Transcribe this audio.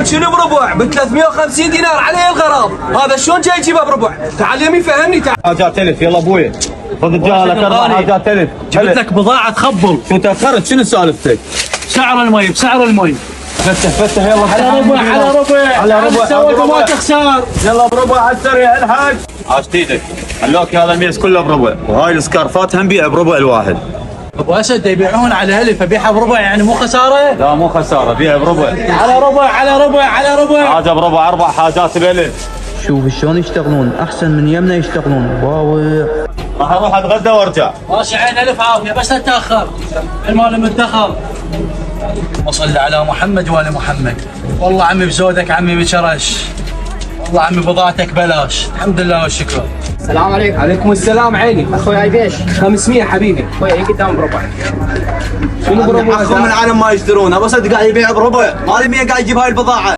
شنو بربع؟ ب 350 دينار عليه الغرض، هذا شلون جاي يجيبها بربع؟ تعال يمي فهمني تعال. حاجات تلف يلا ابوي خذ رجالك 4 حاجات تلف. جبت لك بضاعة تخبل. شو تاخرت شنو سالفتك؟ سعر المي بسعر المي. فتح يلا على ربع على ربع على ربع سويت ما تخسر. يلا بربع على السريع الحق. عاشت ايدك. اللوك هذا الميز كله بربع وهاي السكارفات هم بيع بربع الواحد. ابو اسد يبيعون على هلف ابيعها بربع يعني مو خساره؟ لا مو خساره بيع بربع. على ربع على ربع على ربع. حاجه بربع 4 حاجات بالف. شوف شلون يشتغلون احسن من يمنا يشتغلون واو. راح اروح اتغدى وارجع. ماشي عين الف عافيه بس لا تتاخر المال متاخر. وصل على محمد وال محمد. والله عمي بزودك عمي بشرش. والله عمي بضاعتك بلاش الحمد لله والشكر. السلام عليكم. عليكم السلام عيني. اخوي هاي بيش؟ 500 حبيبي. اخوي هي قدام بربع. شنو بربع؟ اخو من العالم ما يشترونها بس قاعد يبيع بربع، مالي 100 قاعد يجيب هاي البضاعه.